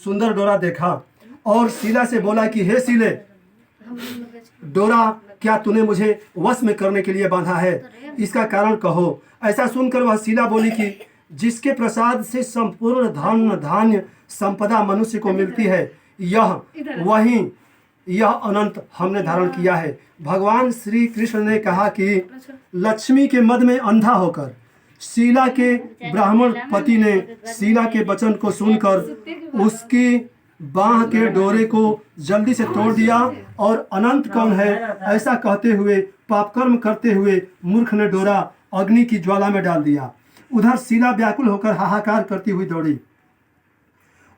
सुंदर डोरा देखा और शीला से बोला कि हे शीले, डोरा क्या तूने मुझे वश में करने के लिए बांधा है? इसका कारण कहो। ऐसा सुनकर वह शीला बोली कि जिसके प्रसाद से संपूर्ण धन धान्य संपदा मनुष्य को मिलती है, यह अनंत हमने धारण किया है। भगवान श्री कृष्ण ने कहा कि लक्ष्मी के मद में अंधा होकर शीला के ब्राह्मण पति ने शीला के वचन को सुनकर उसकी बाह के डोरे को जल्दी से तोड़ दिया और अनंत कौन है ऐसा कहते हुए पापकर्म करते हुए मूर्ख ने डोरा अग्नि की ज्वाला में डाल दिया। उधर शीला व्याकुल होकर हाहाकार करती हुई दौड़ी।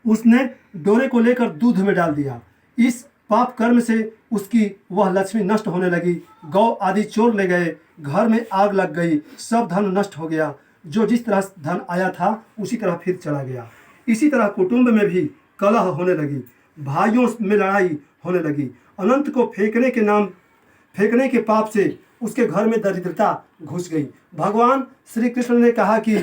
उसने डोरे को लेकर दूध में डाल दिया। इस पाप कर्म से उसकी वह लक्ष्मी नष्ट होने लगी। गौ आदि चोर ले गए, घर में आग लग गई, सब धन नष्ट हो गया। जो जिस तरह धन आया था उसी तरह फिर चला गया। इसी तरह कुटुंब में भी कलह होने लगी, भाइयों में लड़ाई होने लगी। अनंत को फेंकने के पाप से उसके घर में दरिद्रता घुस गई। भगवान श्री कृष्ण ने कहा कि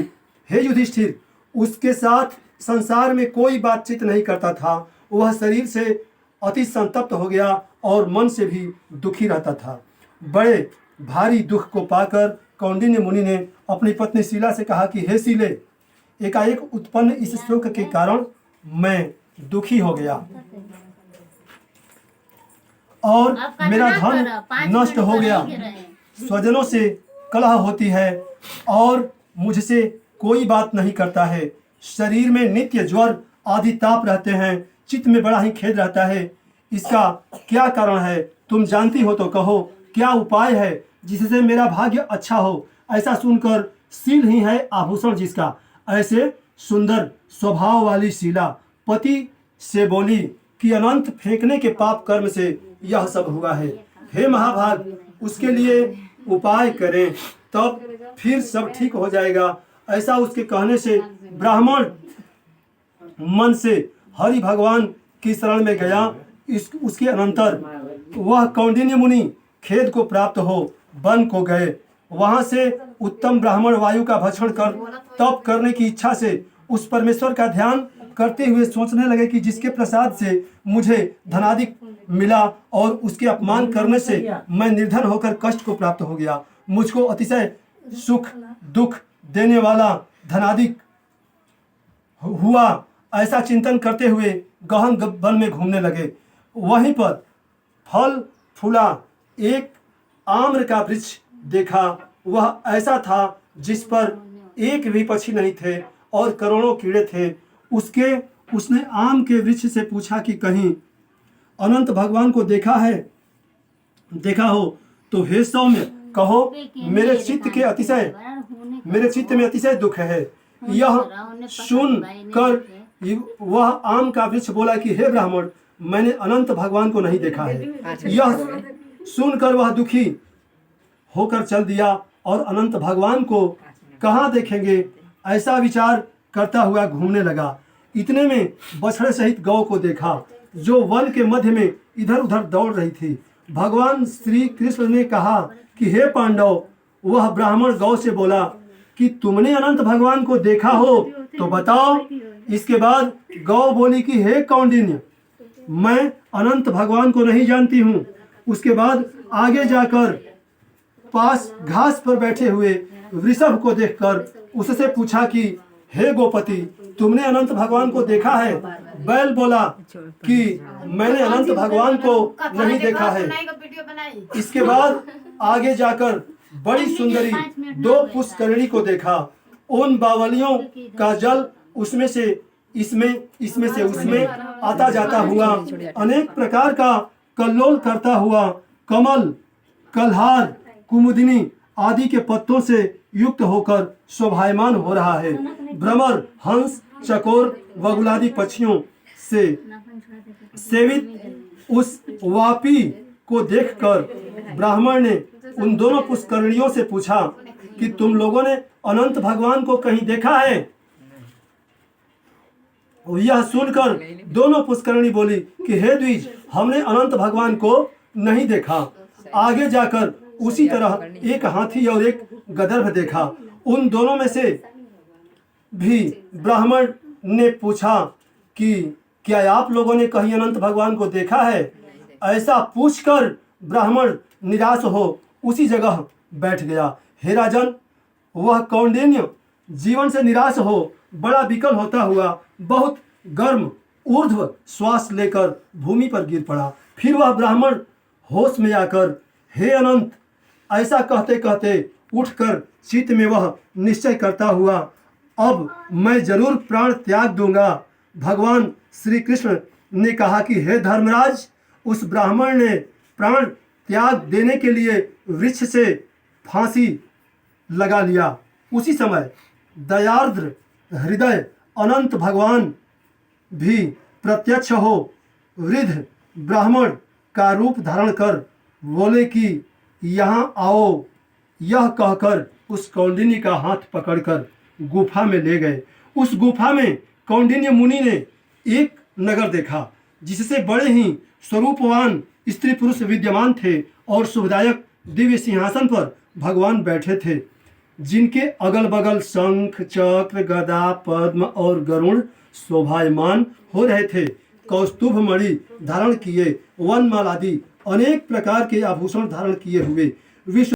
हे युधिष्ठिर, उसके साथ संसार में कोई बातचीत नहीं करता था। वह शरीर से अति संतप्त हो गया और मन से भी दुखी रहता था। बड़े भारी दुख को पाकर कौंडिन्य मुनि ने अपनी पत्नी शीला से कहा कि हे शीले, एकाएक उत्पन्न इस शोक के कारण मैं दुखी हो गया और मेरा धन नष्ट हो गया। स्वजनों से कलह होती है और मुझसे कोई बात नहीं करता है। शरीर में नित्य ज्वर आदि ताप रहते हैं। चित्त में बड़ा ही खेद रहता है। इसका क्या कारण है? तुम जानती हो तो कहो। क्या उपाय है जिससे मेरा भाग्य अच्छा हो? ऐसा सुनकर शील ही है आभूषण जिसका, ऐसे सुंदर स्वभाव वाली शीला पति से बोली कि अनंत फेंकने के पाप कर्म से यह सब हुआ है। हे महाभाग, उसके लिए उपाय करें, तब फिर सब ठीक हो जाएगा। ऐसा उसके कहने से ब्राह्मण मन से हरि भगवान की शरण में गया। उसके अनंतर वह कौंडिन्य मुनि खेद को प्राप्त हो वन को गए। वहां से उत्तम ब्राह्मण वायु का भक्षण कर तप करने की इच्छा से उस परमेश्वर का ध्यान करते हुए सोचने लगे कि जिसके प्रसाद से मुझे धनाधिक मिला और उसके अपमान करने से मैं निर्धन होकर कष्ट को प्राप्त हो गया। मुझको अतिशय सुख दुख देने वाला धनाधिक हुआ। ऐसा चिंतन करते हुए गहन वन में घूमने लगे। वहीं पर फल फूला एक आम्र का वृक्ष देखा। वह ऐसा था जिस पर एक भी पक्षी नहीं थे और करोड़ों कीड़े थे। उसने आम के वृक्ष से पूछा कि कहीं अनंत भगवान को देखा हो तो हे सौम्य कहो, मेरे चित्त में अतिशय दुख है। यह सुन कर वह आम का वृक्ष बोला कि हे ब्राह्मण, मैंने अनंत भगवान को नहीं देखा है। यह सुनकर वह दुखी होकर चल दिया और अनंत भगवान को कहाँ देखेंगे ऐसा विचार करता हुआ घूमने लगा। इतने में बछड़े सहित गौ को देखा जो वन के मध्य में इधर उधर दौड़ रही थी। भगवान श्री कृष्ण ने कहा कि हे पांडव, वह ब्राह्मण गौ से बोला कि तुमने अनंत भगवान को देखा हो तो बताओ। इसके बाद गौ बोली कि हे कौंडिन्य, मैं अनंत भगवान को नहीं जानती हूँ। उसके बाद आगे जाकर पास घास पर बैठे हुए वृषभ को देखकर उससे पूछा कि हे गोपति, तुमने अनंत भगवान को देखा है? बैल बोला कि मैंने अनंत भगवान को नहीं देखा है। इसके बाद आगे जाकर बड़ी सुंदरी दो पुष्करिणी को देखा। उन बावलियों का जल उसमें से उसमें आता जाता हुआ अनेक प्रकार का कल्लोल करता हुआ कमल, कल्हार, कुमुदिनी आदि के पत्तों से युक्त होकर शोभायमान हो रहा है। भ्रमर, हंस, चकोर, बगुलादि पक्षियों से सेवित उस वापी को देखकर ब्राह्मण ने उन दोनों पुष्करिणियों से पूछा कि तुम लोगों ने अनंत भगवान को कहीं देखा है? यह सुनकर दोनों पुष्करिणी बोली कि हे द्विज, हमने अनंत भगवान को नहीं देखा। आगे जाकर उसी तरह एक हाथी और एक गदर्भ देखा। उन दोनों में से भी ब्राह्मण ने पूछा कि क्या आप लोगों ने कहीं अनंत भगवान को देखा है? ऐसा पूछकर ब्राह्मण निराश हो उसी जगह बैठ गया। हे राजन, वह कौंडिन्य जीवन से निराश हो बड़ा विकल होता हुआ बहुत गर्म ऊर्ध्व श्वास लेकर भूमि पर गिर पड़ा। फिर वह ब्राह्मण होश में आकर, हे अनंत, ऐसा कहते कहते उठकर चित्त में वह निश्चय करता हुआ, अब मैं जरूर प्राण त्याग दूंगा। भगवान श्री कृष्ण ने कहा कि हे धर्मराज, उस ब्राह्मण ने प्राण त्याग देने के लिए वृक्ष से फांसी लगा लिया। उसी समय दयार्द्र हृदय अनंत भगवान भी प्रत्यक्ष हो वृद्ध ब्राह्मण का रूप धारण कर बोले कि यहाँ आओ। यह कहकर उस कौंडिन्य का हाथ पकड़कर गुफा में ले गए। उस गुफा में कौंडिन्य मुनि ने एक नगर देखा जिससे बड़े ही स्वरूपवान स्त्री पुरुष विद्यमान थे और शुभदायक दिव्य सिंहासन पर भगवान बैठे थे, जिनके अगल बगल शंख चक्र गदा पद्म और गरुड़ शोभायमान हो रहे थे। कौस्तुभ मणि धारण किए, वनमाल आदि अनेक प्रकार के आभूषण धारण किए हुए विश्व